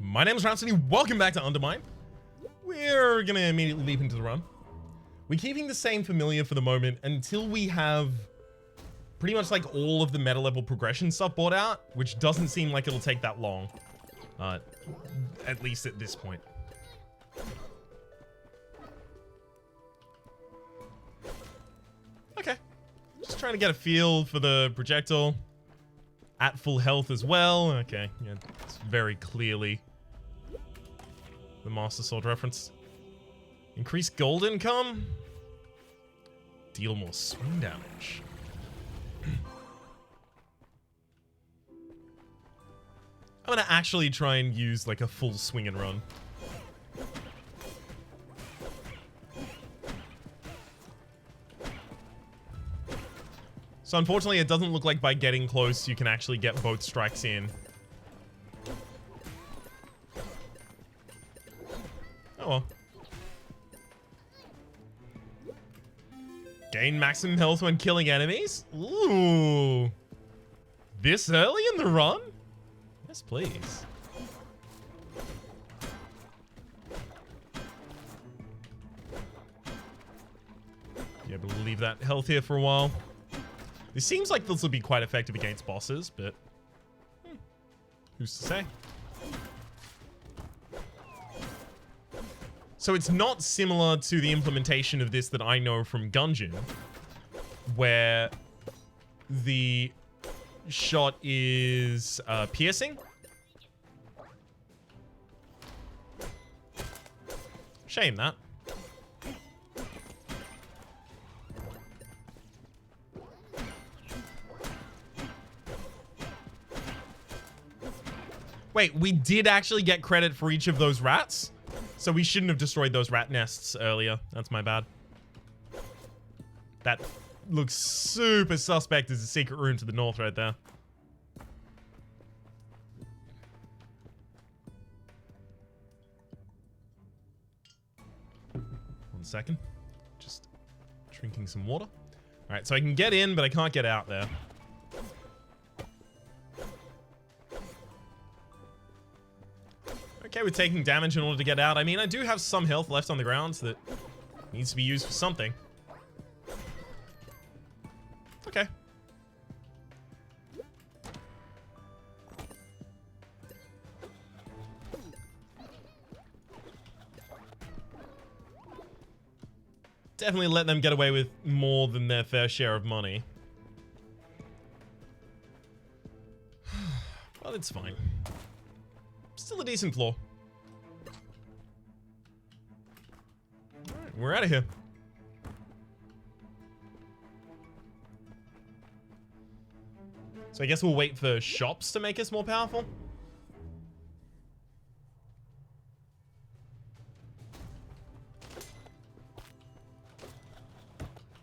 My name is Rhapsody. Welcome back to UnderMine. We're gonna immediately leap into the run. We're keeping the same familiar for the moment until we have pretty much like all of the meta level progression stuff bought out, which doesn't seem like it'll take that long. At least at this point. Okay. Just trying to get a feel for the projectile. At full health as well. Okay, yeah, it's very clearly the Master Sword reference. Increase gold income. Deal more swing damage. I'm gonna actually try and use like a full swing and run. So unfortunately, it doesn't look like by getting close, you can actually get both strikes in. Oh well. Gain maximum health when killing enemies? Ooh. This early in the run? Yes, please. Be able to leave that health here for a while. It seems like this will be quite effective against bosses, but who's to say? So it's not similar to the implementation of this that I know from Gungeon, where the shot is piercing. Shame that. Wait, we did actually get credit for each of those rats? So we shouldn't have destroyed those rat nests earlier. That's my bad. That looks super suspect as a secret room to the north right there. One second. Just drinking some water. All right, so I can get in, but I can't get out there. Okay, we're taking damage in order to get out. I mean, I do have some health left on the ground that needs to be used for something. Okay. Definitely let them get away with more than their fair share of money. Well, it's fine. Still a decent floor. Alright, we're out of here. So I guess we'll wait for shops to make us more powerful.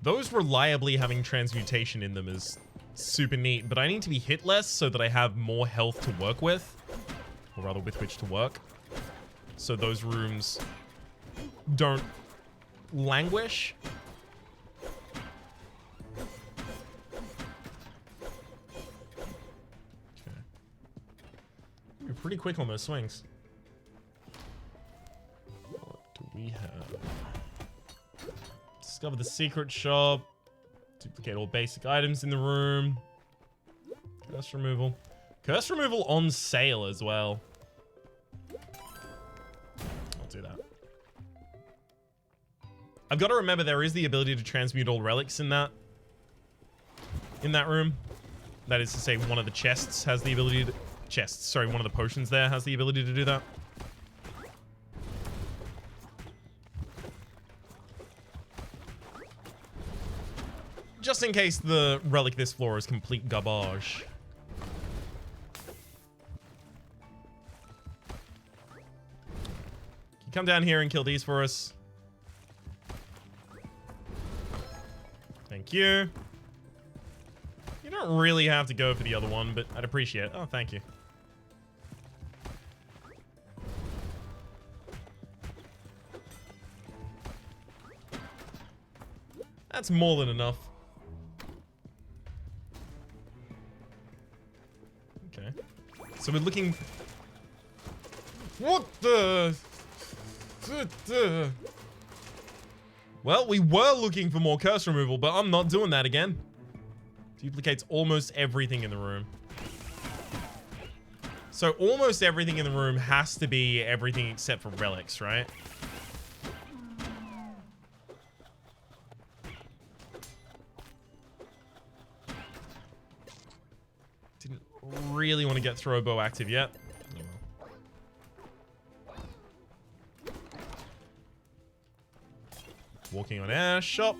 Those reliably having transmutation in them is super neat, but I need to be hit less so that I have more health to work with. Or rather, with which to work. So those rooms don't languish. Okay. You're pretty quick on those swings. What do we have? Discover the secret shop. Duplicate all basic items in the room. Curse removal. Curse removal on sale as well. I'll do that. I've got to remember there is the ability to transmute all relics in that room. That is to say, one of the chests has the ability to... Sorry, one of the potions there has the ability to do that. Just in case the relic this floor is complete garbage. Come down here and kill these for us. Thank you. You don't really have to go for the other one, but I'd appreciate it. Oh, thank you. That's more than enough. Okay. So we're looking... What the? Well, we were looking for more curse removal, but I'm not doing that again. Duplicates almost everything in the room. So almost everything in the room has to be everything except for relics, right? Didn't really want to get throw bow active yet. Walking on air, shop.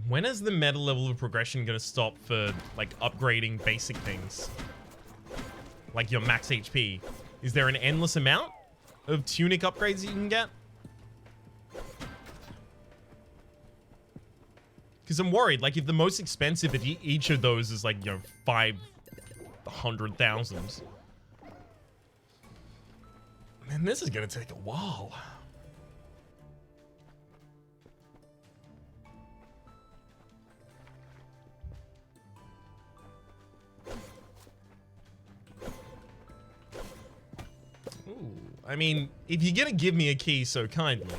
When is the meta level of progression gonna stop for, like, upgrading basic things? Like your max HP. Is there an endless amount of tunic upgrades you can get? Because I'm worried, like, if the most expensive of each of those is, like, you know, 500,000. Man, this is gonna take a while. Ooh, I mean, if you're gonna give me a key so kindly,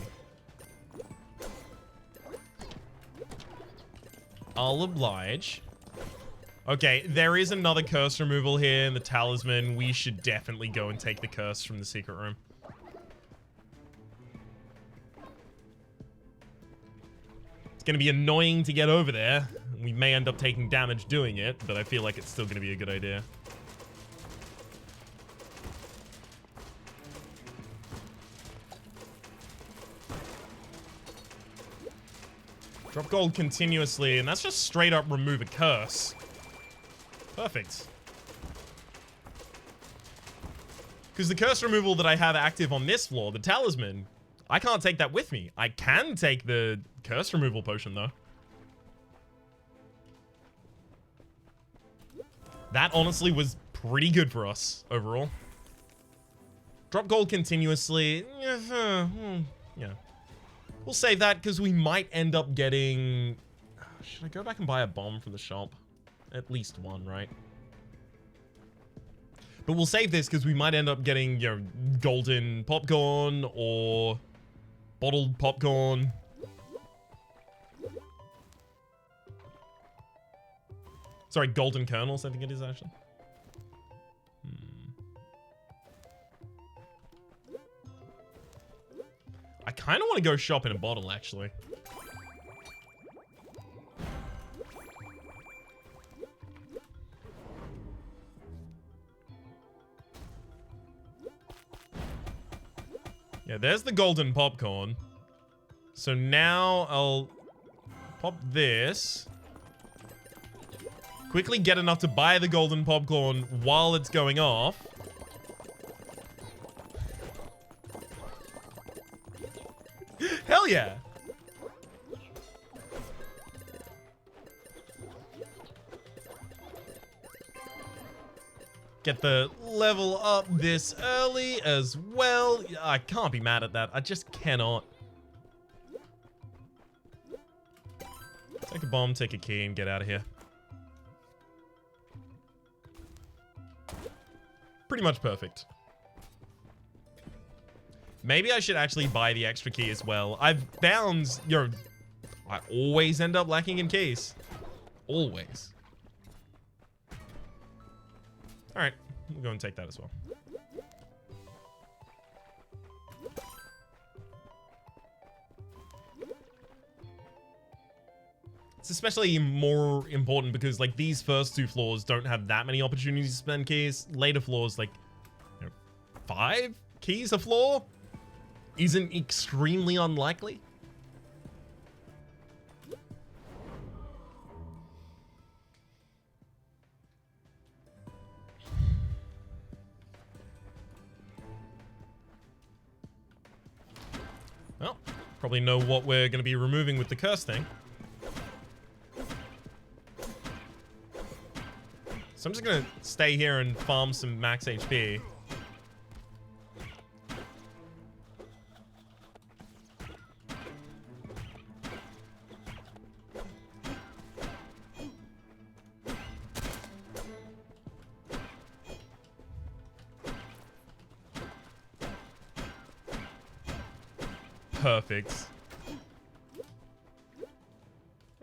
I'll oblige. Okay, there is another curse removal here in the talisman. We should definitely go and take the curse from the secret room. It's gonna be annoying to get over there. We may end up taking damage doing it, but I feel like it's still gonna be a good idea. Drop gold continuously, and that's just straight up remove a curse. Perfect. Because the curse removal that I have active on this floor, the talisman, I can't take that with me. I can take the curse removal potion, though. That honestly was pretty good for us overall. Drop gold continuously. Yeah. We'll save that because we might end up getting... Should I go back and buy a bomb from the shop? At least one, right? But we'll save this because we might end up getting, you know, golden popcorn or bottled popcorn. Sorry, golden kernels, I think it is, actually. I kind of want to go shop in a bottle, actually. Yeah, there's the golden popcorn. So now I'll pop this. Quickly get enough to buy the golden popcorn while it's going off. Hell yeah! Get the level up this early as well. I can't be mad at that. I just cannot. Take a bomb, take a key, and get out of here. Pretty much perfect. Maybe I should actually buy the extra key as well. I've found, you know, I always end up lacking in keys. Always. Alright, we'll go and take that as well. It's especially more important because, like, these first two floors don't have that many opportunities to spend keys. Later floors, like, you know, 5 keys a floor isn't extremely unlikely. Well, probably know what we're going to be removing with the curse thing. So I'm just going to stay here and farm some max HP. perfect.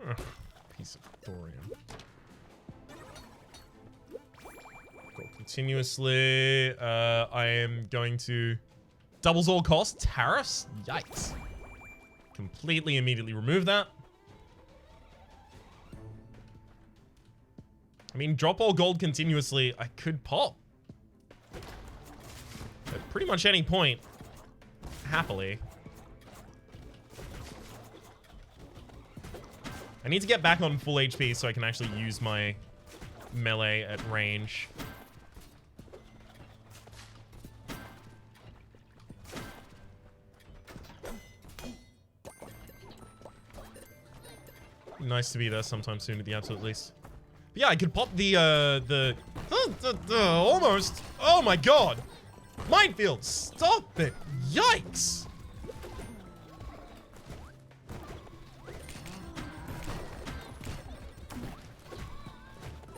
Ugh, piece of thorium. Go continuously. I am going to doubles all costs. Tariffs? Yikes. Completely immediately remove that. I mean, drop all gold continuously. I could pop. At pretty much any point. Happily. I need to get back on full HP so I can actually use my melee at range. Nice to be there sometime soon at the absolute least. But yeah, I could pop the almost. Oh my god. Minefield, stop it. Yikes.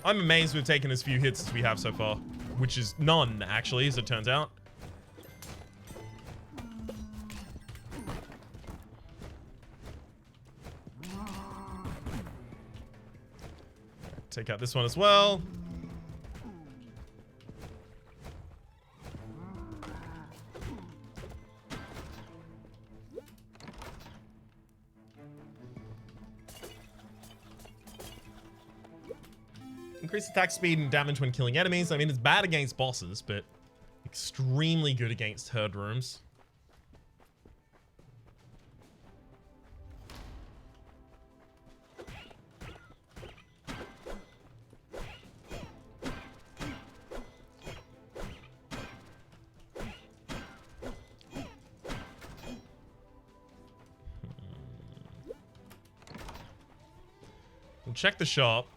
I'm amazed we've taken as few hits as we have so far, which is none, actually, as it turns out. Take out this one as well. Increase attack speed and damage when killing enemies. I mean, it's bad against bosses, but extremely good against herd rooms. We'll check the shop.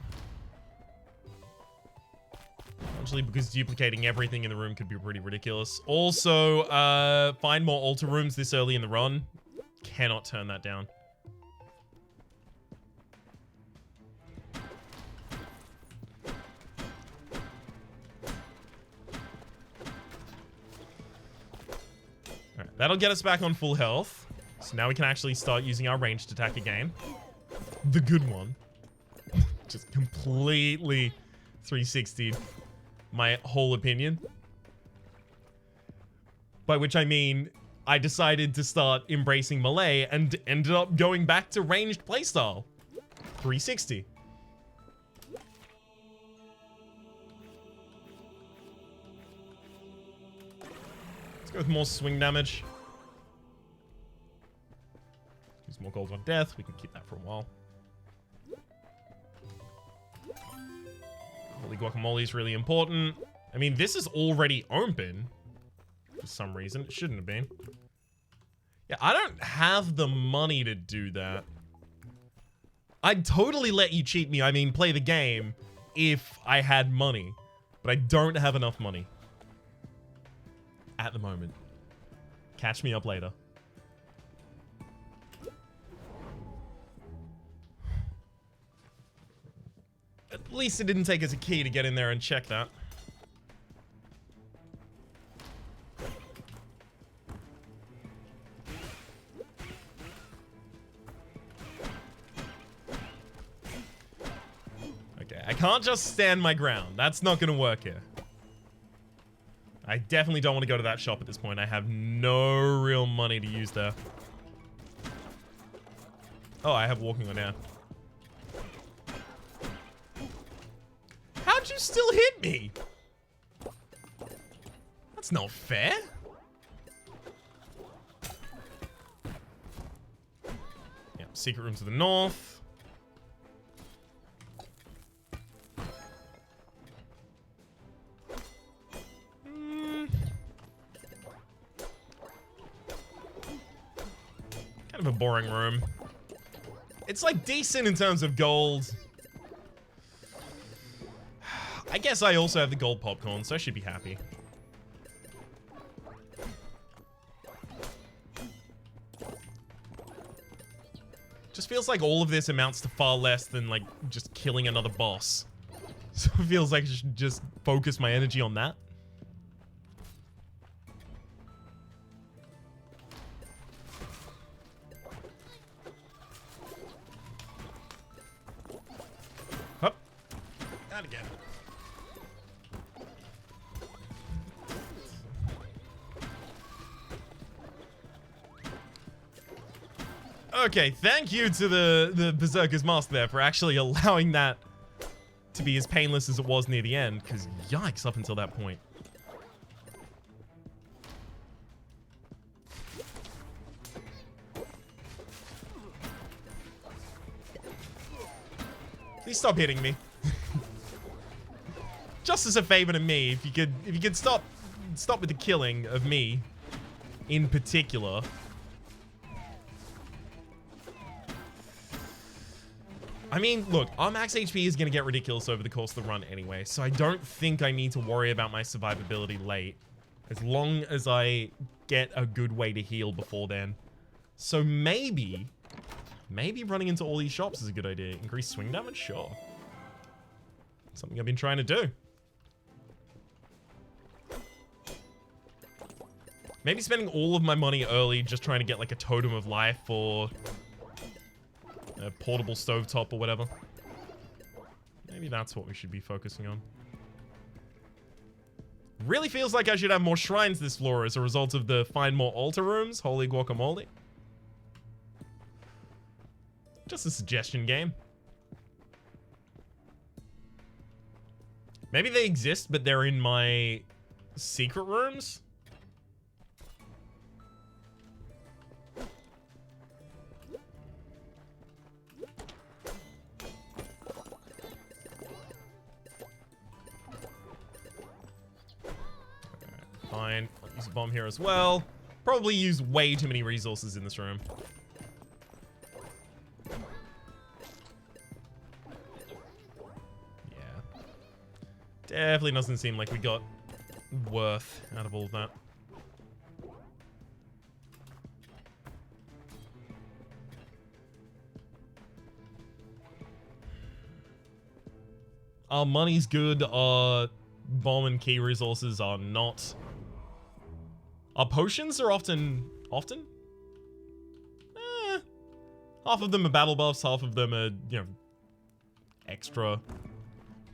Because duplicating everything in the room could be pretty ridiculous. Also, find more altar rooms this early in the run. Cannot turn that down. Alright, that'll get us back on full health. So now we can actually start using our ranged attack again. The good one. Just completely 360'd my whole opinion. By which I mean, I decided to start embracing melee and ended up going back to ranged playstyle. 360. Let's go with more swing damage. Use more gold on death. We can keep that for a while. Holy guacamole is really important. I mean, this is already open. For some reason. It shouldn't have been. Yeah, I don't have the money to do that. I'd totally let you cheat me. I mean, play the game if I had money. But I don't have enough money. At the moment. Catch me up later. At least it didn't take us a key to get in there and check that. Okay, I can't just stand my ground. That's not gonna work here. I definitely don't want to go to that shop at this point. I have no real money to use there. Oh, I have walking on air. How'd you still hit me? That's not fair. Yeah, secret room to the north. Kind of a boring room. It's like decent in terms of gold. I guess I also have the gold popcorn, so I should be happy. Just feels like all of this amounts to far less than, like, just killing another boss. So it feels like I should just focus my energy on that. Not again. Okay, thank you to the Berserker's Mask there for actually allowing that to be as painless as it was near the end, because yikes, up until that point. Please stop hitting me. Just as a favor to me, if you could stop with the killing of me in particular. I mean, look, our max HP is going to get ridiculous over the course of the run anyway, so I don't think I need to worry about my survivability late, as long as I get a good way to heal before then. So maybe running into all these shops is a good idea. Increase swing damage? Sure. Something I've been trying to do. Maybe spending all of my money early just trying to get like a totem of life or a portable stovetop or whatever. Maybe that's what we should be focusing on. Really feels like I should have more shrines this floor as a result of the find more altar rooms. Holy guacamole. Just a suggestion game. Maybe they exist, but they're in my secret rooms? Fine. I'll use a bomb here as well. Probably use way too many resources in this room. Yeah. Definitely doesn't seem like we got worth out of all of that. Our money's good, our bomb and key resources are not. Our potions are often? Half of them are battle buffs, half of them are, you know, extra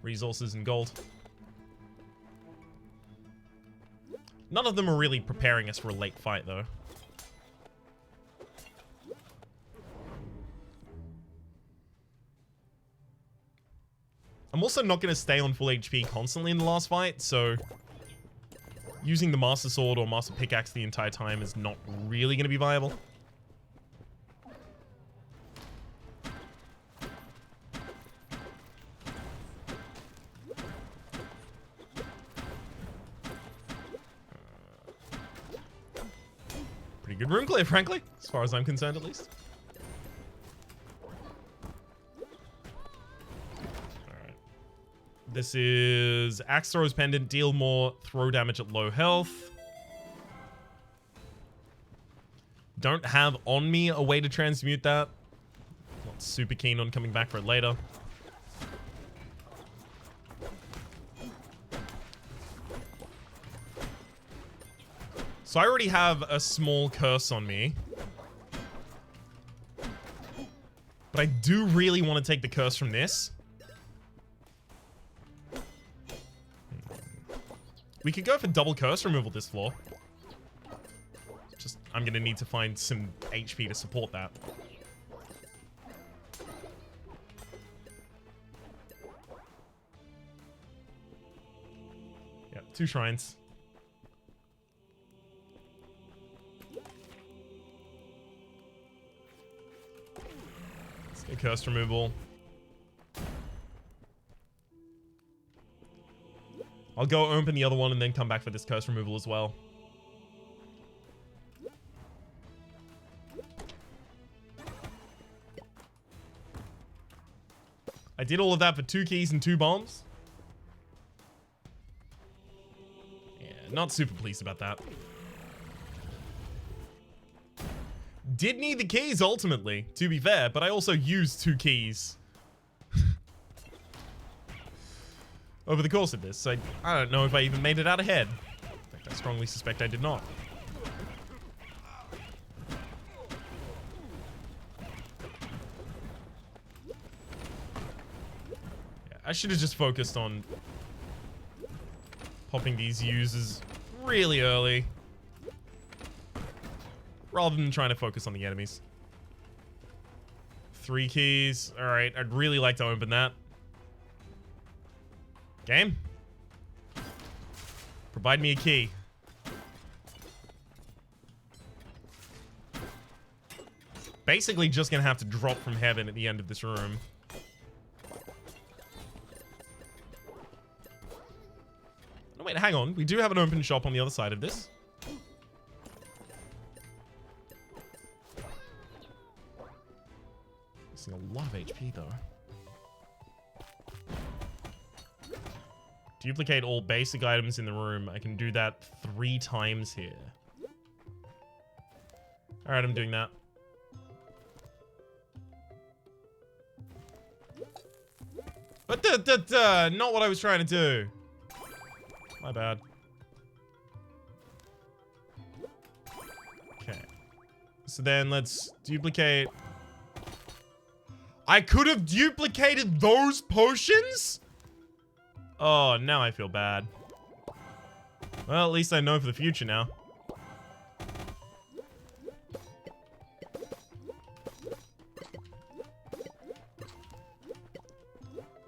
resources and gold. None of them are really preparing us for a late fight, though. I'm also not going to stay on full HP constantly in the last fight, so using the Master Sword or Master Pickaxe the entire time is not really going to be viable. Pretty good room clear, frankly, as far as I'm concerned, at least. This is Axe Throw's Pendant. Deal more throw damage at low health. Don't have on me a way to transmute that. Not super keen on coming back for it later. So I already have a small curse on me. But I do really want to take the curse from this. We could go for double curse removal this floor. Just, I'm gonna need to find some HP to support that. Yeah, 2 shrines. Let's get curse removal. I'll go open the other one and then come back for this curse removal as well. I did all of that for 2 keys and 2 bombs. Yeah, not super pleased about that. Did need the keys ultimately, to be fair, but I also used 2 keys over the course of this, so I don't know if I even made it out ahead. In fact, I strongly suspect I did not. Yeah, I should have just focused on popping these users really early, rather than trying to focus on the enemies. 3 keys. Alright, I'd really like to open that. Game? Provide me a key. Basically just gonna have to drop from heaven at the end of this room. No, wait, hang on. We do have an open shop on the other side of this. Missing a lot of HP, though. Duplicate all basic items in the room. I can do that 3 times here. Alright, I'm doing that. But not what I was trying to do. My bad. Okay. So then let's duplicate. I could have duplicated those potions? Oh, now I feel bad. Well, at least I know for the future now.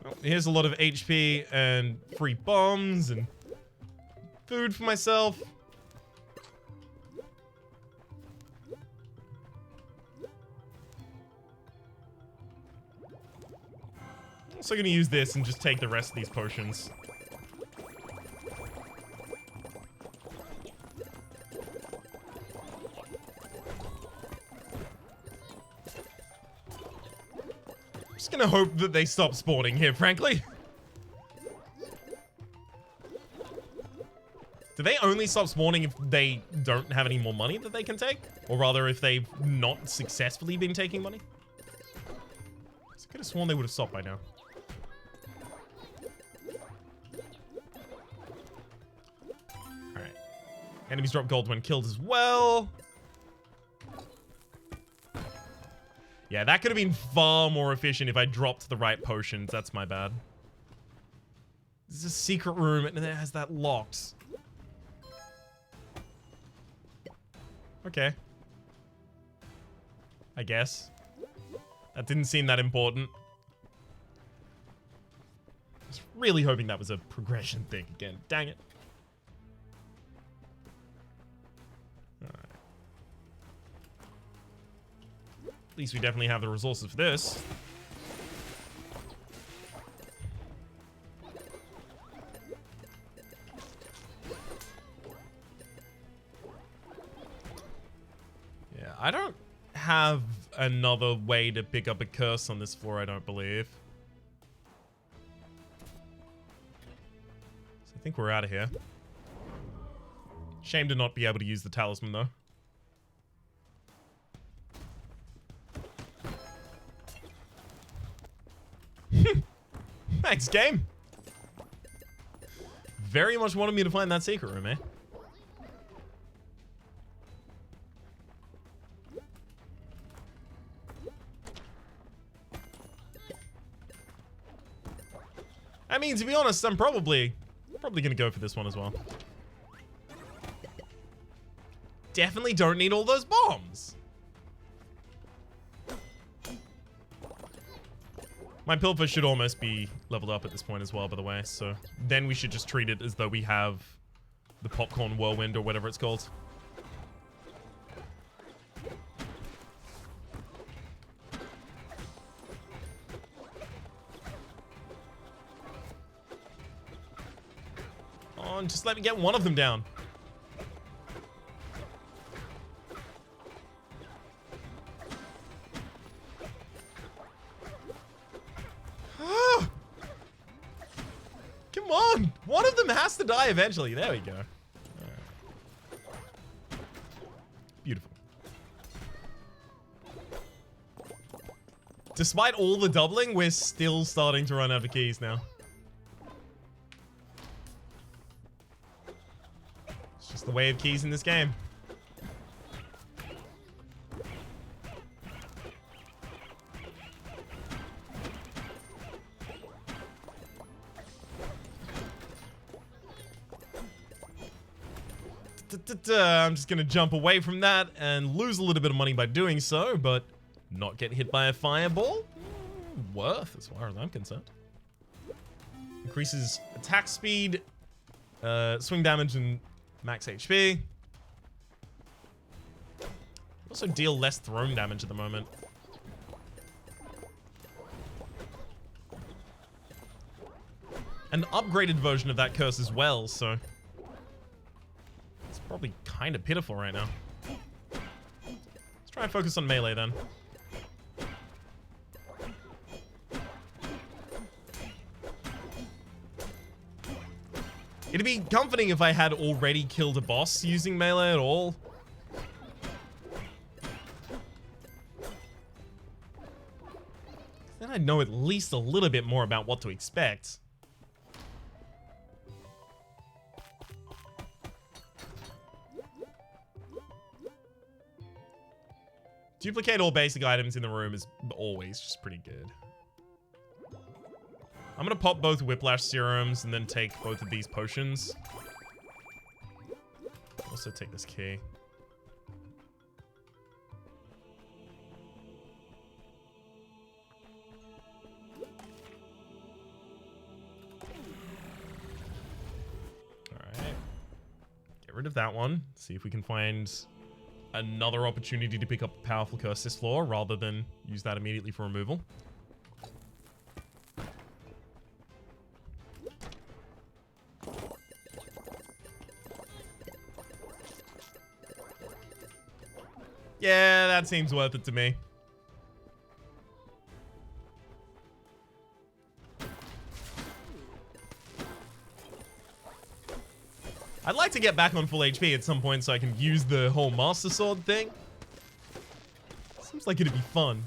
Well, here's a lot of HP and free bombs and food for myself. Also gonna use this and just take the rest of these potions. I'm just gonna hope that they stop spawning here, frankly. Do they only stop spawning if they don't have any more money that they can take? Or rather, if they've not successfully been taking money? I could have sworn they would have stopped by now. Alright. Enemies drop gold when killed as well. Yeah, that could have been far more efficient if I dropped the right potions. That's my bad. This is a secret room and it has that locked. Okay. I guess. That didn't seem that important. I was really hoping that was a progression thing again. Dang it. Alright. At least we definitely have the resources for this. Yeah, I don't have another way to pick up a curse on this floor, I don't believe. So I think we're out of here. Shame to not be able to use the talisman, though. Thanks, game. Very much wanted me to find that secret room, eh? I mean, to be honest, I'm probably gonna go for this one as well. Definitely don't need all those bombs. My pilfer should almost be leveled up at this point as well, by the way. So then we should just treat it as though we have the popcorn whirlwind or whatever it's called. Oh, and just let me get one of them down. Come on! One of them has to die eventually. There we go. Right. Beautiful. Despite all the doubling, we're still starting to run out of keys now. It's just the way of keys in this game. I'm just gonna jump away from that and lose a little bit of money by doing so, but not get hit by a fireball. Worth, as far as I'm concerned. Increases attack speed, swing damage, and max HP. Also deal less thrown damage at the moment. An upgraded version of that curse as well, so it's probably kind of pitiful right now. Let's try and focus on melee then. It'd be comforting if I had already killed a boss using melee at all. Then I'd know at least a little bit more about what to expect. Duplicate all basic items in the room is always just pretty good. I'm gonna pop both Whiplash Serums and then take both of these potions. Also take this key. Alright. Get rid of that one. See if we can find another opportunity to pick up a powerful curse this floor rather than use that immediately for removal. Yeah, that seems worth it to me. I'd like to get back on full HP at some point so I can use the whole Master Sword thing. Seems like it'd be fun.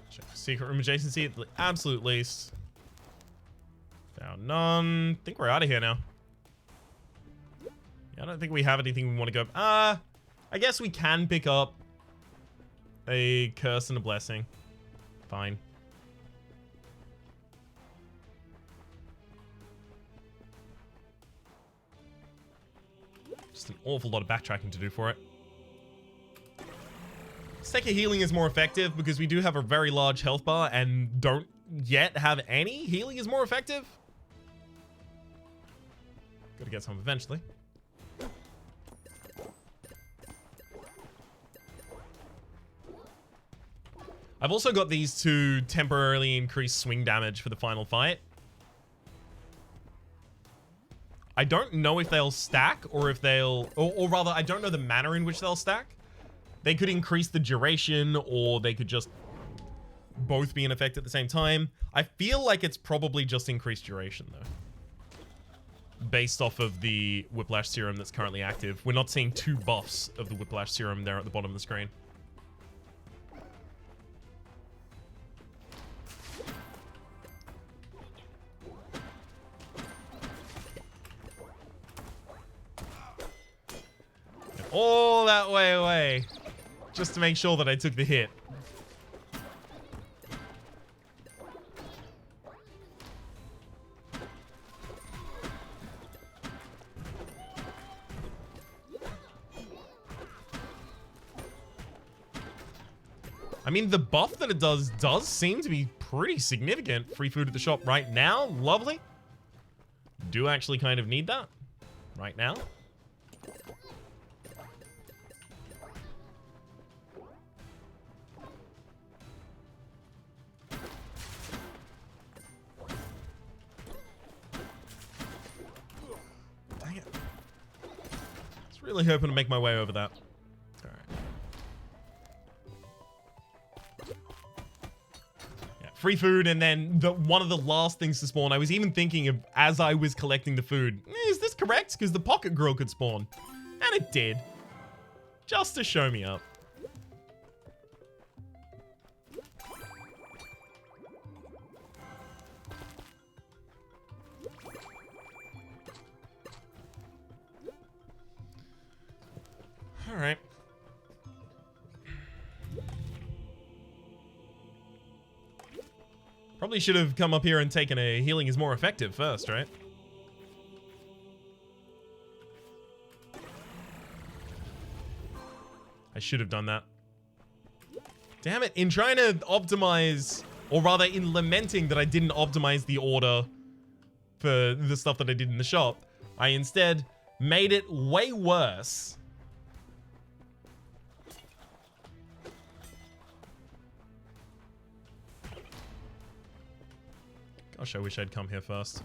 Check for secret room adjacency at the absolute least. Found none. I think we're out of here now. Yeah, I don't think we have anything we want to go. I guess we can pick up a curse and a blessing. Fine. Just an awful lot of backtracking to do for it. Second healing is more effective because we do have a very large health bar and don't yet have any. Healing is more effective. Gotta get some eventually. I've also got these to temporarily increase swing damage for the final fight. I don't know if they'll stack or if they'll... Or rather, I don't know the manner in which they'll stack. They could increase the duration or they could just both be in effect at the same time. I feel like it's probably just increased duration, though. Based off of the Whiplash Serum that's currently active. We're not seeing two buffs of the Whiplash Serum there at the bottom of the screen. All that way away, just to make sure that I took the hit. I mean, the buff that it does seem to be pretty significant. Free food at the shop right now, lovely. Do actually kind of need that right now. Really hoping to make my way over that. Alright. Yeah, free food, and then one of the last things to spawn. I was even thinking of, as I was collecting the food, is this correct? Because the pocket grill could spawn. And it did. Just to show me up. All right. Probably should have come up here and taken a healing is more effective first, right? I should have done that. Damn it, in trying to optimize, or rather in lamenting that I didn't optimize the order for the stuff that I did in the shop, I instead made it way worse. Gosh, I wish I'd come here first.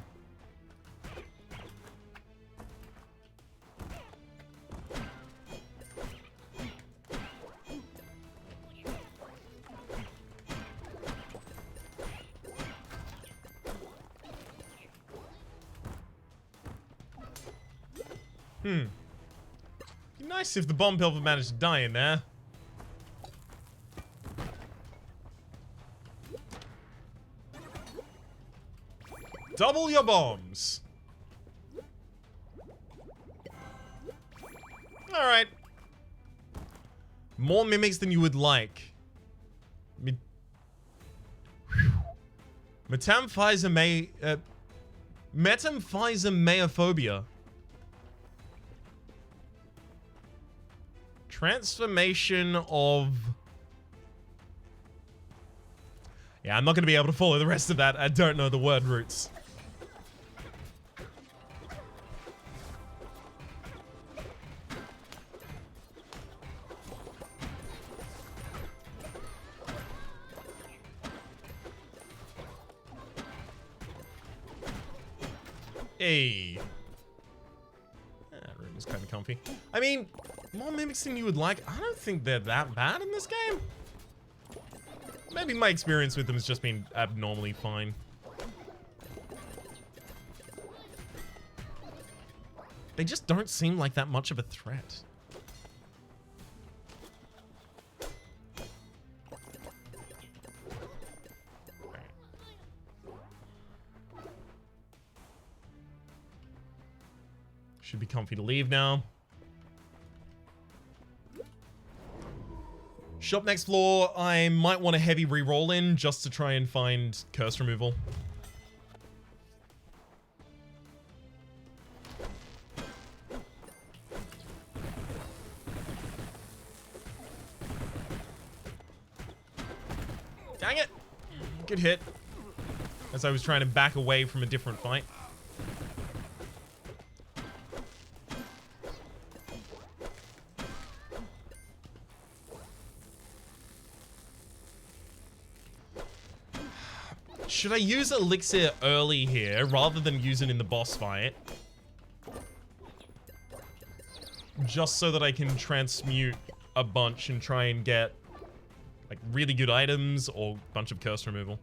Be nice if the bomb pelver managed to die in there. Double your bombs. Alright. More mimics than you would like. Metamphysemeophobia. Transformation of... Yeah, I'm not going to be able to follow the rest of that. I don't know the word roots. Hey. That room is kind of comfy. I mean, more mimics than you would like. I don't think they're that bad in this game. Maybe my experience with them has just been abnormally fine. They just don't seem like that much of a threat. Should be comfy to leave now. Shop next floor. I might want a heavy reroll in just to try and find curse removal. Dang it! Good hit. As I was trying to back away from a different fight. Should I use elixir early here rather than use it in the boss fight? Just so that I can transmute a bunch and try and get like really good items or a bunch of curse removal.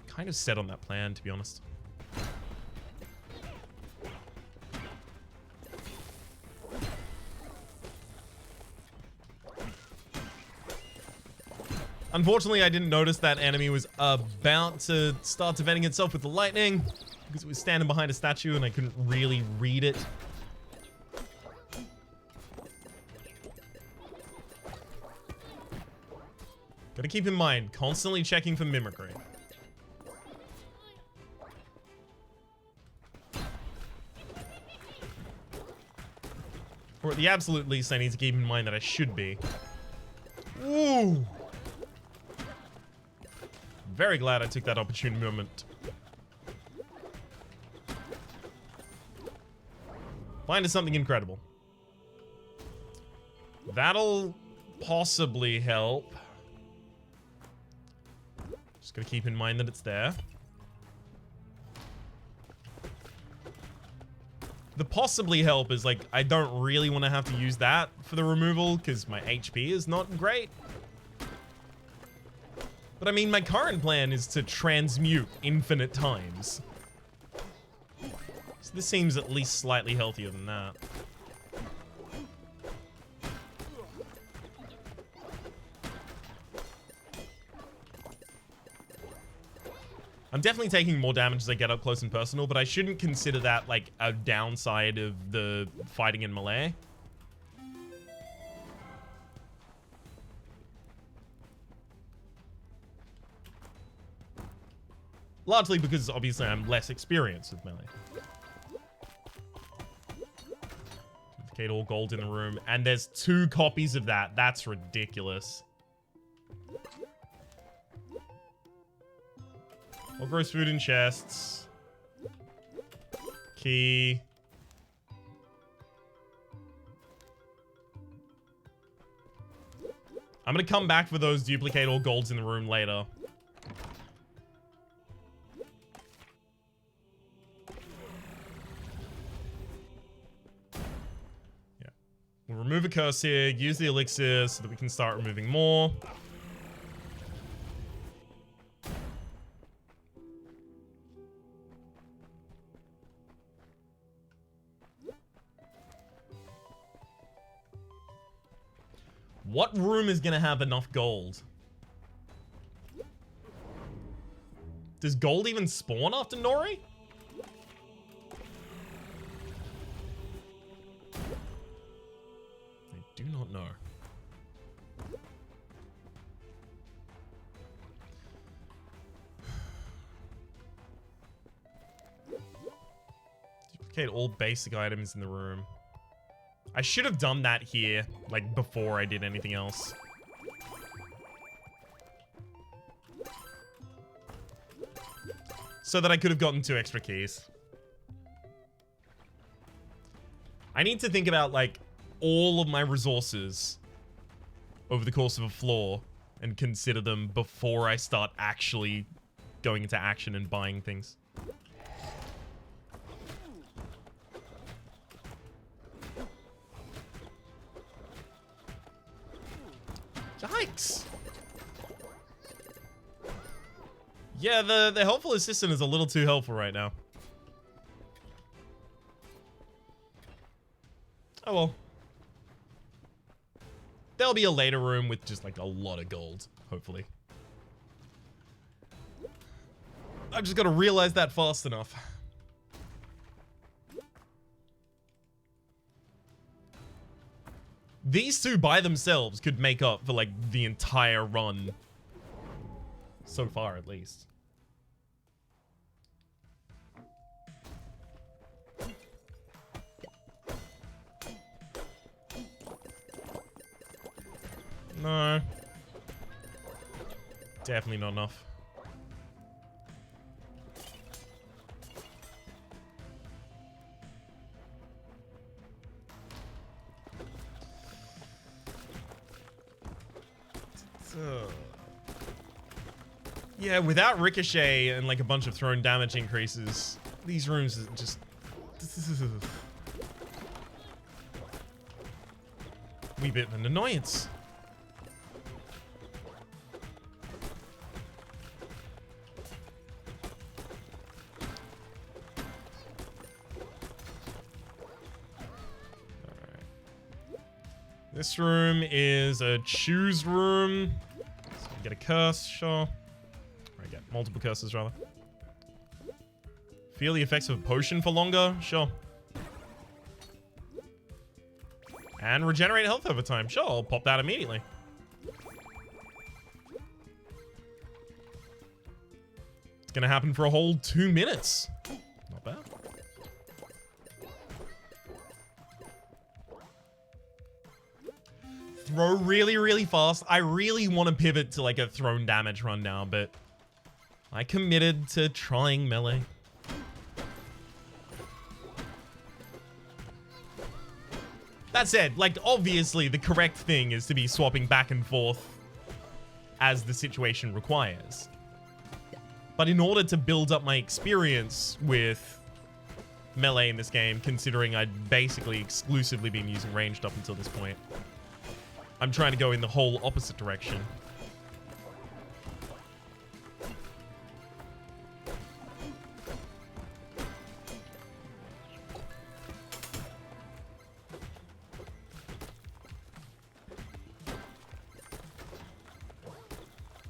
Kind of set on that plan, to be honest. Unfortunately, I didn't notice that enemy was about to start defending itself with the lightning because it was standing behind a statue and I couldn't really read it. Gotta keep in mind, constantly checking for mimicry. Or at the absolute least, I need to keep in mind that I should be. Ooh! Very glad I took that opportune moment. Find us something incredible. That'll possibly help. Just gotta keep in mind that it's there. The possibly help is like, I don't really want to have to use that for the removal because my HP is not great. But I mean, my current plan is to transmute infinite times. So this seems at least slightly healthier than that. I'm definitely taking more damage as I get up close and personal, but I shouldn't consider that like a downside of the fighting in melee. Largely because, obviously, I'm less experienced with melee. Duplicate all gold in the room. And there's 2 copies of that. That's ridiculous. All gross food in chests. Key. I'm gonna come back for those duplicate all golds in the room later. Yeah. We'll remove a curse here, use the elixir so that we can start removing more. What room is gonna have enough gold? Does gold even spawn after Nori? I do not know. Duplicate all basic items in the room. I should have done that here, like, before I did anything else. So that I could have gotten 2 extra keys. I need to think about, like, all of my resources over the course of a floor and consider them before I start actually going into action and buying things. Yikes! Yeah, the helpful assistant is a little too helpful right now. Oh well. There'll be a later room with just like a lot of gold, hopefully. I've just got to realize that fast enough. These 2 by themselves could make up for, like, the entire run. So far, at least. No. Definitely not enough. Yeah, without ricochet and like a bunch of thrown damage increases, these rooms are just... wee bit of an annoyance. This room is a choose room. So we get a curse, sure. Or get multiple curses, rather. Feel the effects of a potion for longer? Sure. And regenerate health over time. Sure, I'll pop that immediately. It's gonna happen for a whole 2 minutes. Not bad. Throw really, really fast. I really want to pivot to like a thrown damage run now, but I committed to trying melee. That said, like, obviously the correct thing is to be swapping back and forth as the situation requires. But in order to build up my experience with melee in this game, considering I'd basically exclusively been using ranged up until this point, I'm trying to go in the whole opposite direction.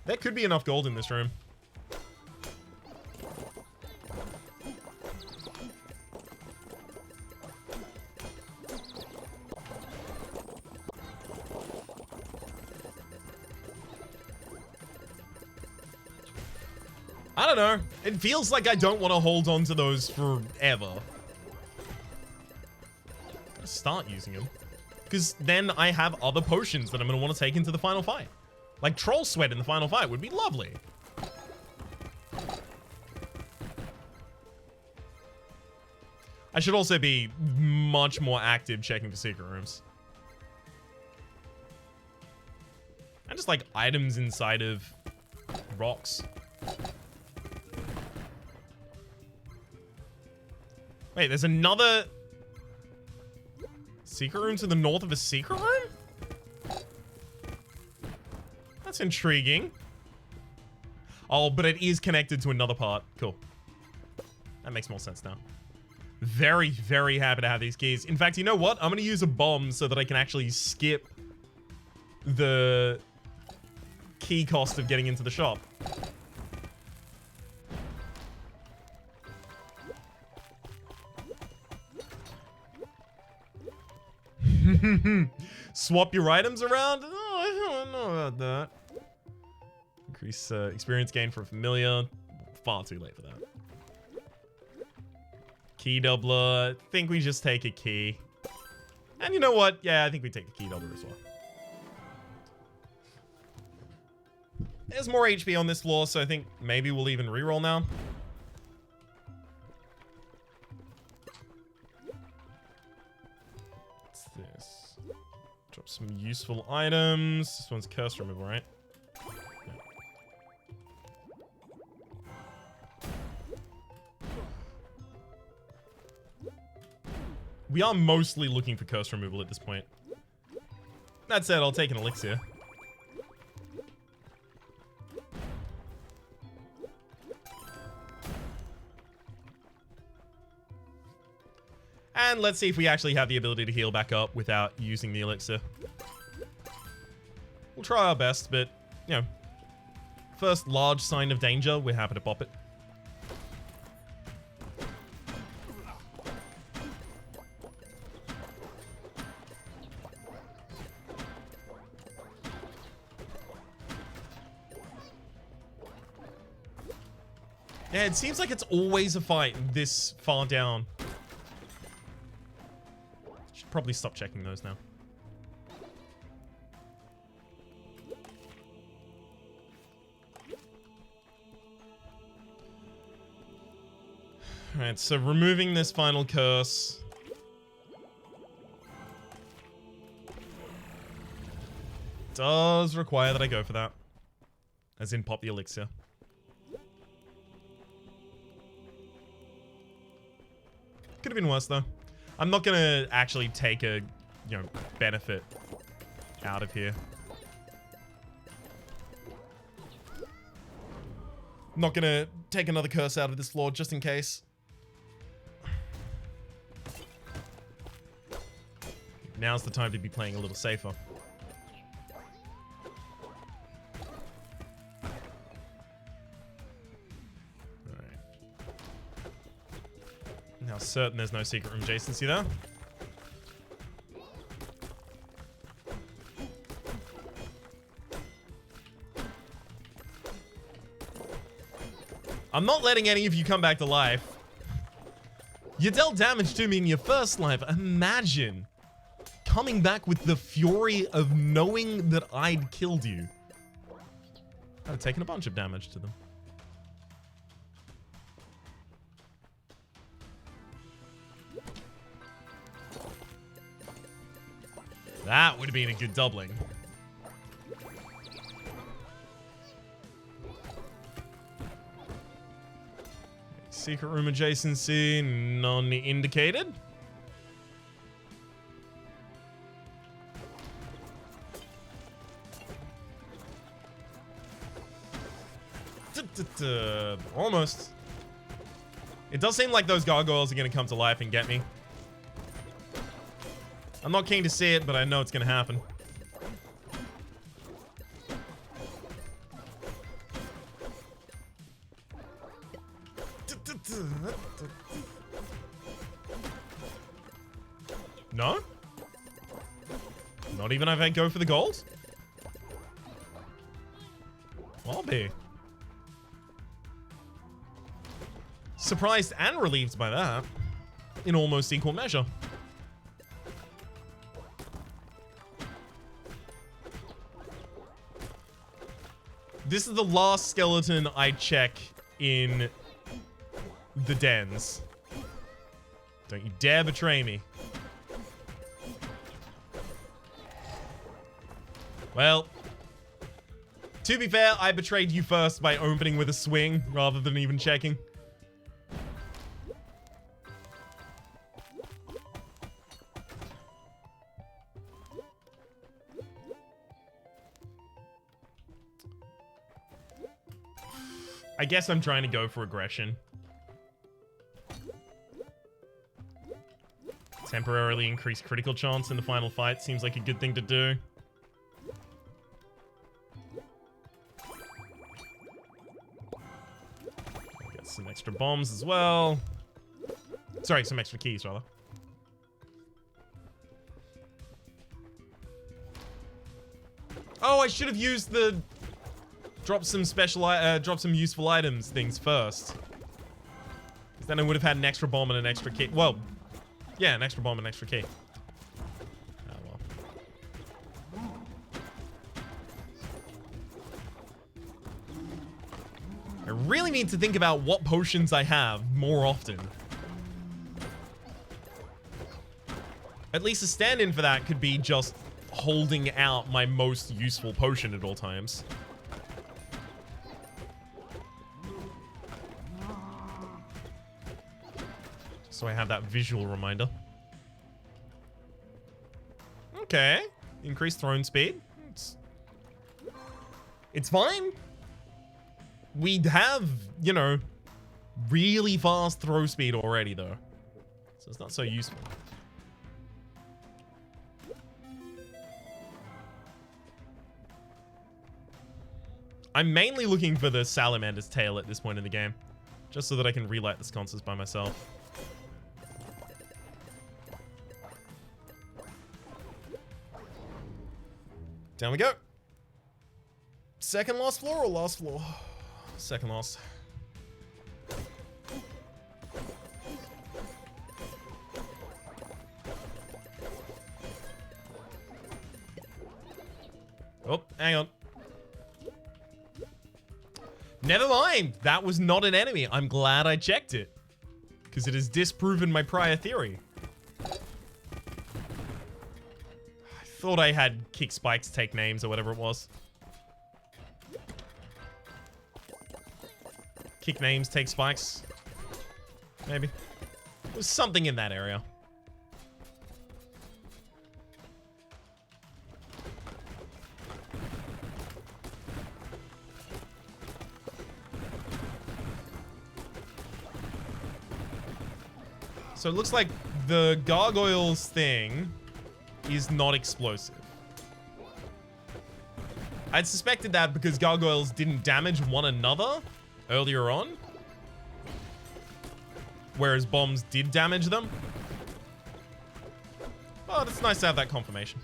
There could be enough gold in this room. I don't know. It feels like I don't want to hold on to those forever. Gotta start using them. Because then I have other potions that I'm going to want to take into the final fight. Like Troll Sweat in the final fight would be lovely. I should also be much more active checking for secret rooms. And just like items inside of rocks. Wait, there's another secret room to the north of a secret room? That's intriguing. Oh, but it is connected to another part. Cool. That makes more sense now. Very, very happy to have these keys. In fact, you know what? I'm going to use a bomb so that I can actually skip the key cost of getting into the shop. Swap your items around? Oh, I don't know about that. Increase experience gain for familiar. Far too late for that. Key doubler. I think we just take a key. And you know what? Yeah, I think we take the key doubler as well. There's more HP on this floor, so I think maybe we'll even reroll now. What's this? Drop some useful items. This one's curse removal, right? Yeah. We are mostly looking for curse removal at this point. That said, I'll take an elixir. And let's see if we actually have the ability to heal back up without using the elixir. We'll try our best, but, you know, first large sign of danger, we're happy to pop it. Yeah, it seems like it's always a fight this far down. Should probably stop checking those now. Alright, so removing this final curse. Does require that I go for that. As in pop the elixir. Could have been worse though. I'm not gonna actually take a, you know, benefit out of here. I'm not gonna take another curse out of this floor just in case. Now's the time to be playing a little safer. Now certain there's no secret room adjacency there. I'm not letting any of you come back to life. You dealt damage to me in your first life. Imagine coming back with the fury of knowing that I'd killed you. I'd have taken a bunch of damage to them. That would have been a good doubling. Secret room adjacency, none indicated. Almost. It does seem like those gargoyles are going to come to life and get me. I'm not keen to see it, but I know it's going to happen. No? Not even if I go for the gold? I'll be. surprised and relieved by that in almost equal measure. This is the last skeleton I check in the dens. Don't you dare betray me. Well, to be fair, I betrayed you first by opening with a swing rather than even checking. I guess I'm trying to go for aggression. Temporarily increase critical chance in the final fight seems like a good thing to do. Get some extra bombs as well. Sorry, some extra keys, rather. Oh, I should have used the drop some useful items things first. Because then I would have had an extra bomb and an extra key. Well, yeah, an extra bomb and an extra key. Oh, well. I really need to think about what potions I have more often. At least a stand-in for that could be just holding out my most useful potion at all times. So I have that visual reminder. Okay. Increased throne speed. It's fine. We have, you know, really fast throw speed already, though. So it's not so useful. I'm mainly looking for the salamander's tail at this point in the game. Just so that I can relight the sconces by myself. Down we go. Second last floor or last floor? Second last. Oh, hang on. Never mind. That was not an enemy. I'm glad I checked it. Because it has disproven my prior theory. Thought I had kick spikes take names or whatever it was. Kick names, take spikes. Maybe. There's something in that area. So it looks like the gargoyles thing is not explosive. I'd suspected that because gargoyles didn't damage one another earlier on, whereas bombs did damage them. But it's nice to have that confirmation.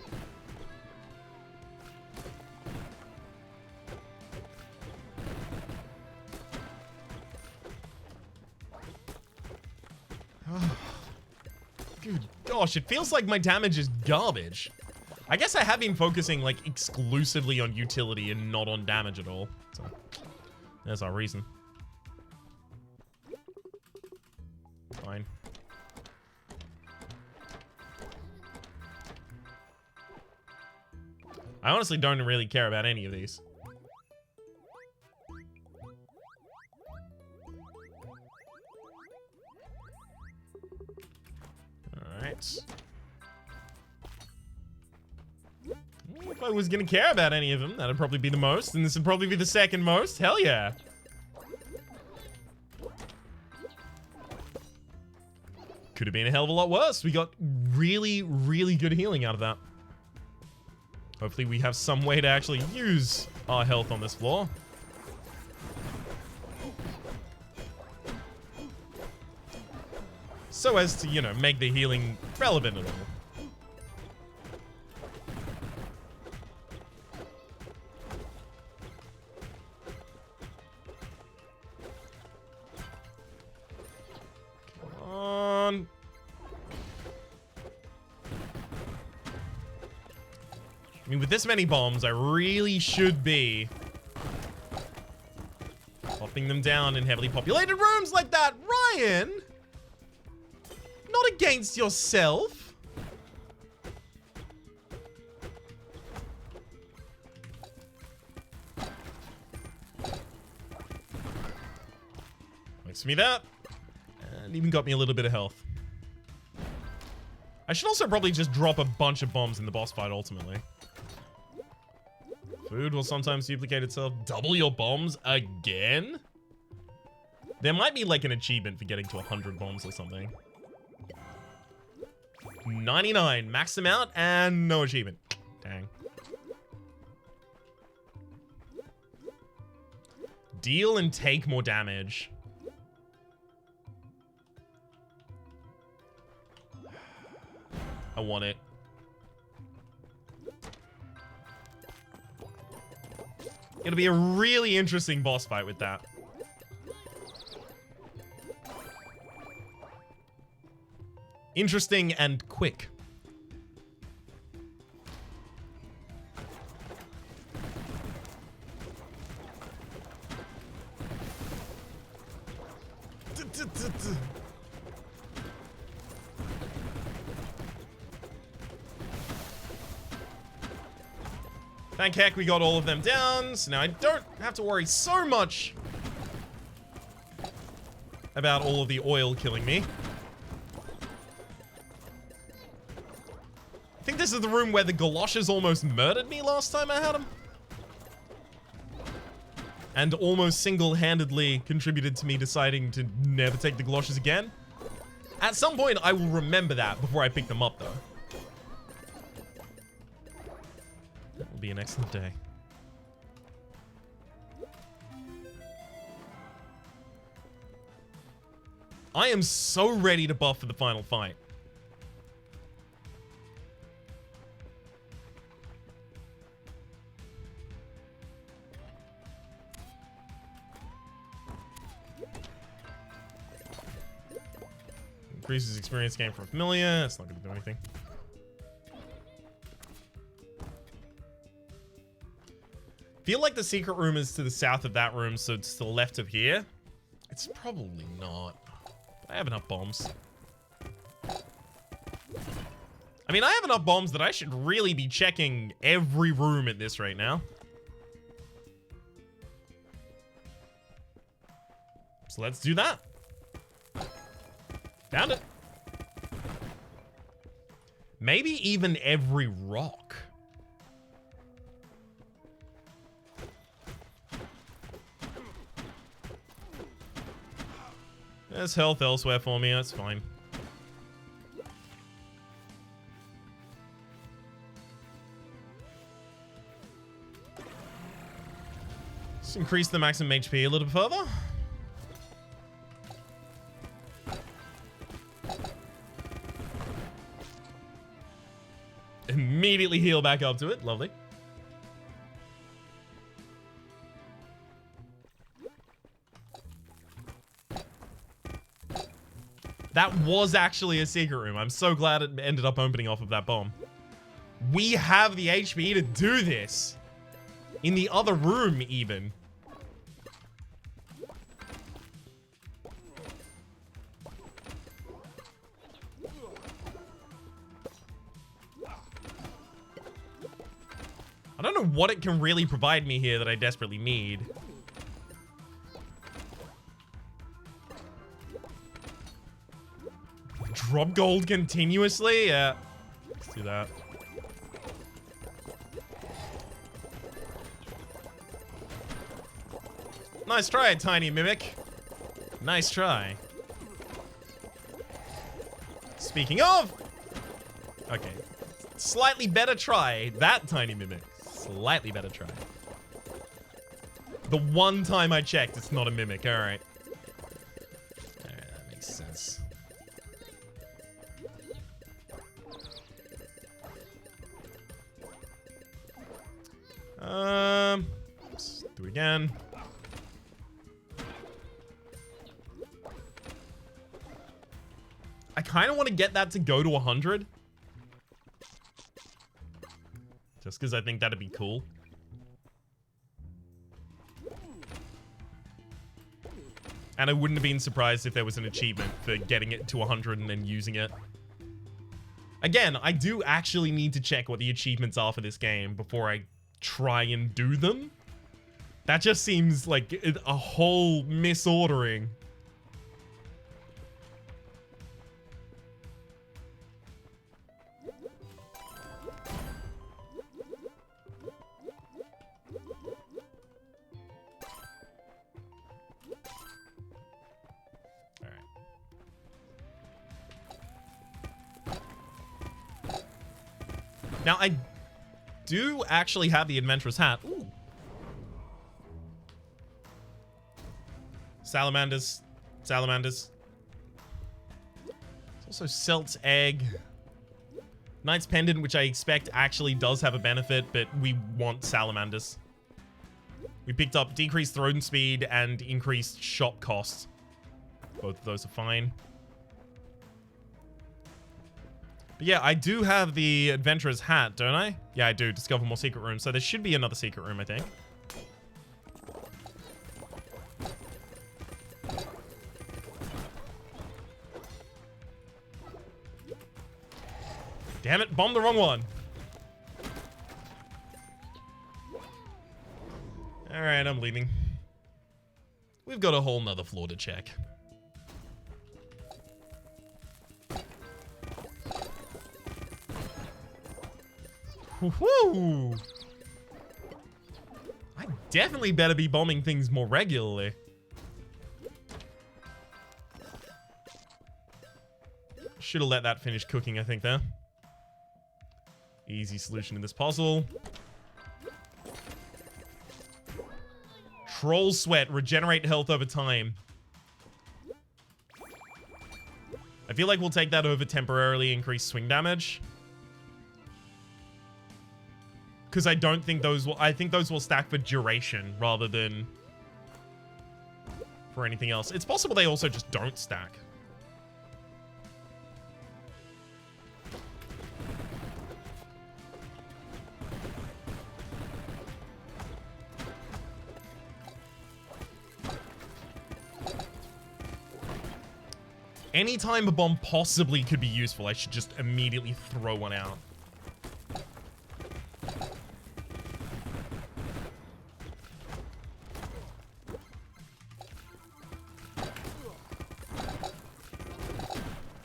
Good gosh, it feels like my damage is garbage. I guess I have been focusing like exclusively on utility and not on damage at all. So there's our reason. Fine. I honestly don't really care about any of these. Alright. If I was gonna care about any of them, that'd probably be the most, and this would probably be the second most. Hell yeah. Could have been a hell of a lot worse. We got really, really good healing out of that. Hopefully we have some way to actually use our health on this floor. So as to, you know, make the healing relevant at all. I mean, with this many bombs, I really should be popping them down in heavily populated rooms like that. Ryan! Not against yourself. Makes me that. And even got me a little bit of health. I should also probably just drop a bunch of bombs in the boss fight ultimately. Food will sometimes duplicate itself. Double your bombs again? There might be like an achievement for getting to 100 bombs or something. 99, max them out, and no achievement. Dang. Deal and take more damage. I want it. It'll be a really interesting boss fight with that. Interesting and quick. Thank heck we got all of them down, so now I don't have to worry so much about all of the oil killing me. I think this is the room where the galoshes almost murdered me last time I had them. And almost single-handedly contributed to me deciding to never take the galoshes again. At some point, I will remember that before I pick them up, though. That will be an excellent day. I am so ready to buff for the final fight. Increases experience gain from familiar. That's not going to do anything. Feel like the secret room is to the south of that room, so it's to the left of here. It's probably not. I have enough bombs. I mean, I have enough bombs that I should really be checking every room at this right now. So let's do that. Found it. Maybe even every rock. There's health elsewhere for me, that's fine. Let's increase the maximum HP a little bit further. Immediately heal back up to it. Lovely. That was actually a secret room. I'm so glad it ended up opening off of that bomb. We have the HP to do this. In the other room, even. I don't know what it can really provide me here that I desperately need. Drop gold continuously? Yeah. Let's do that. Nice try, tiny mimic. Nice try. Speaking of... Okay. Slightly better try. That tiny mimic. Slightly better try. The one time I checked, it's not a mimic. Alright. Alright, that makes sense. Let's do it again. I kind of want to get that to go to 100. just because I think that'd be cool. And I wouldn't have been surprised if there was an achievement for getting it to 100 and then using it. Again, I do actually need to check what the achievements are for this game before I try and do them. That just seems like a whole misordering. Now, I do actually have the Adventurous Hat. Ooh. Salamanders. Salamanders. There's also Celt's Egg. Knight's Pendant, which I expect actually does have a benefit, but we want Salamanders. We picked up decreased throne speed and increased shop costs. Both of those are fine. But yeah, I do have the Adventurer's Hat, don't I? Yeah, I do. Discover more secret rooms. So there should be another secret room, I think. Damn it, bombed the wrong one. Alright, I'm leaving. We've got a whole nother floor to check. Woohoo! I definitely better be bombing things more regularly. Should have let that finish cooking, I think, there. Easy solution to this puzzle. Troll Sweat. Regenerate health over time. I feel like we'll take that over temporarily increase swing damage. Because I don't think those will... I think those will stack for duration rather than for anything else. It's possible they also just don't stack. Anytime a bomb possibly could be useful, I should just immediately throw one out.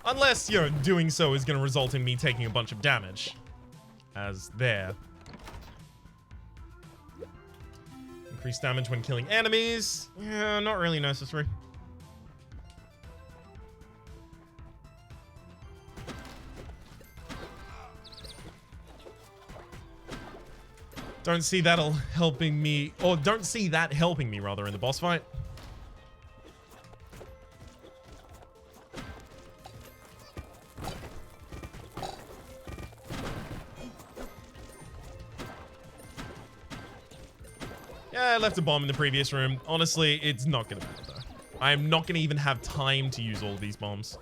Unless, you know, doing so is going to result in me taking a bunch of damage. As there. Increase damage when killing enemies. Yeah, not really necessary. Don't see that helping me, or don't see that helping me, rather, in the boss fight. Yeah, I left a bomb in the previous room. Honestly, it's not gonna matter, though. I'm not gonna even have time to use all of these bombs.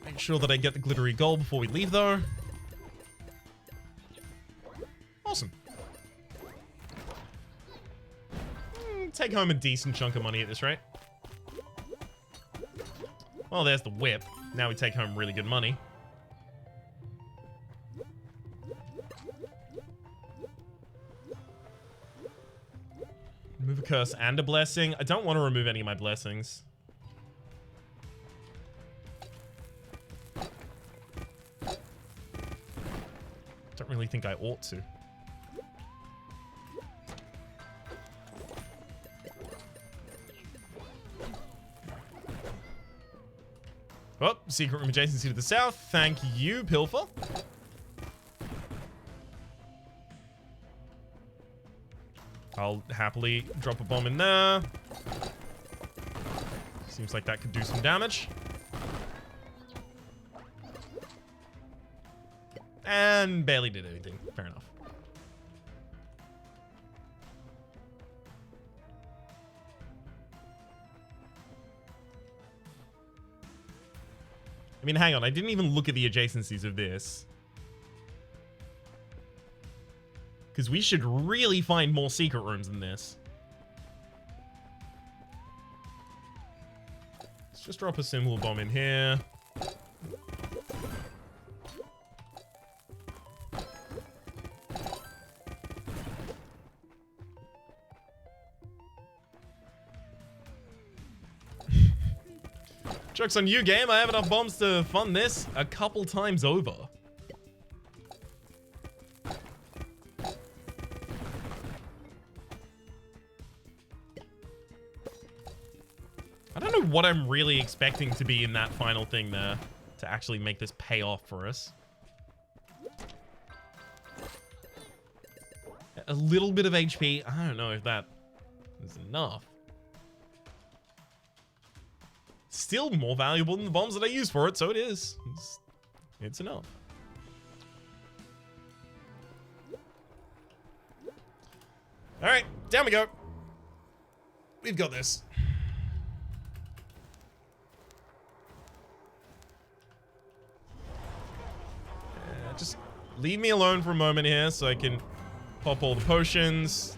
Make sure that I get the glittery gold before we leave, though. Awesome. Take home a decent chunk of money at this rate. Well, there's the whip. Now we take home really good money. Remove a curse and a blessing. I don't want to remove any of my blessings. Don't really think I ought to. Oh, secret room adjacency to the south. Thank you, Pilfer. I'll happily drop a bomb in there. Seems like that could do some damage. And barely did anything. Fair enough. I mean, hang on. I didn't even look at the adjacencies of this. Because we should really find more secret rooms than this. Let's just drop a symbol bomb in here. Joke's on you, game. I have enough bombs to fund this a couple times over. I don't know what I'm really expecting to be in that final thing there to actually make this pay off for us. A little bit of HP. I don't know if that is enough. Still more valuable than the bombs that I use for it, so it is. It's enough. All right, down we go. We've got this. Just leave me alone for a moment here so I can pop all the potions.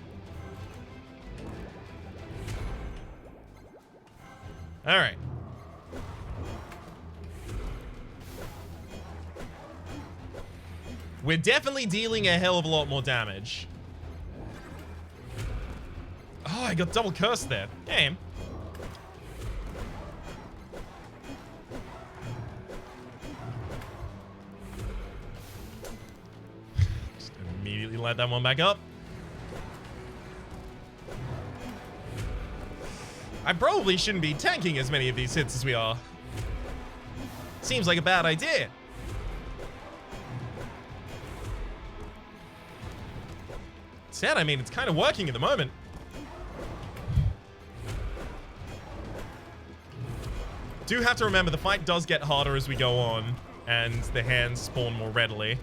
All right. We're definitely dealing a hell of a lot more damage. Oh, I got double cursed there. Damn. Just immediately light that one back up. I probably shouldn't be tanking as many of these hits as we are. Seems like a bad idea. Sad, I mean, it's kind of working at the moment. Do have to remember the fight does get harder as we go on, and the hands spawn more readily.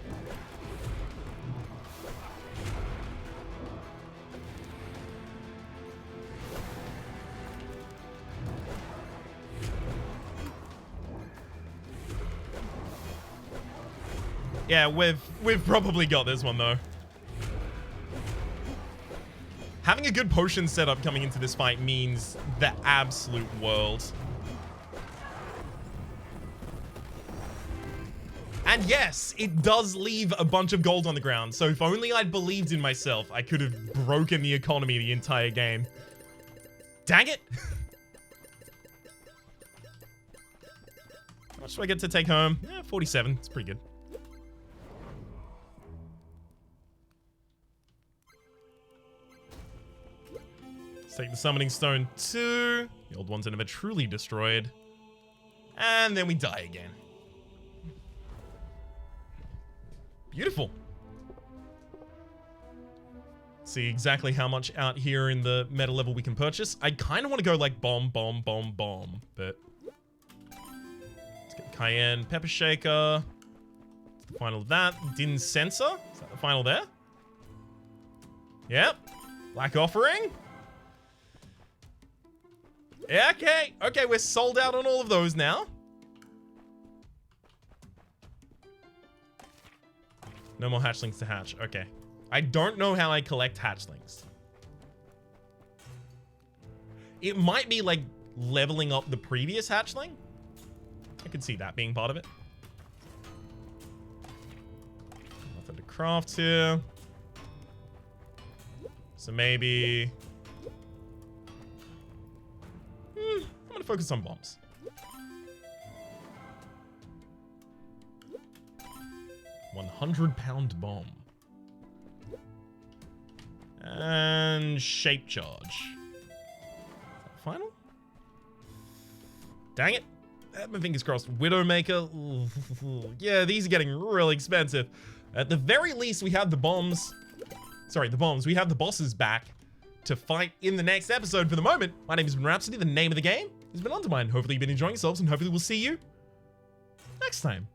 Yeah, we've probably got this one though. Having a good potion setup coming into this fight means the absolute world. And yes, it does leave a bunch of gold on the ground. So if only I'd believed in myself, I could have broken the economy the entire game. Dang it! How much do I get to take home? Yeah, 47. It's pretty good. Take the summoning stone too. The old ones are never truly destroyed. And then we die again. Beautiful. See exactly how much out here in the meta level we can purchase. I kind of want to go like bomb, bomb, bomb, bomb. But let's get Cayenne Pepper Shaker. That's the final of that. Din Sensor. Is that the final there? Yep. Black Offering. Yeah, okay. Okay, we're sold out on all of those now. No more hatchlings to hatch. Okay. I don't know how I collect hatchlings. It might be like leveling up the previous hatchling. I could see that being part of it. Nothing to craft here. So maybe... I'm gonna focus on bombs. £100 bomb. And shape charge. Is that final? Dang it. My fingers crossed. Widowmaker. Yeah, these are getting really expensive. At the very least, we have the bombs. Sorry, the bombs. We have the bosses back to fight in the next episode. For the moment, my name has been Rhapsody. The name of the game has been UnderMine. Hopefully you've been enjoying yourselves, and hopefully we'll see you next time.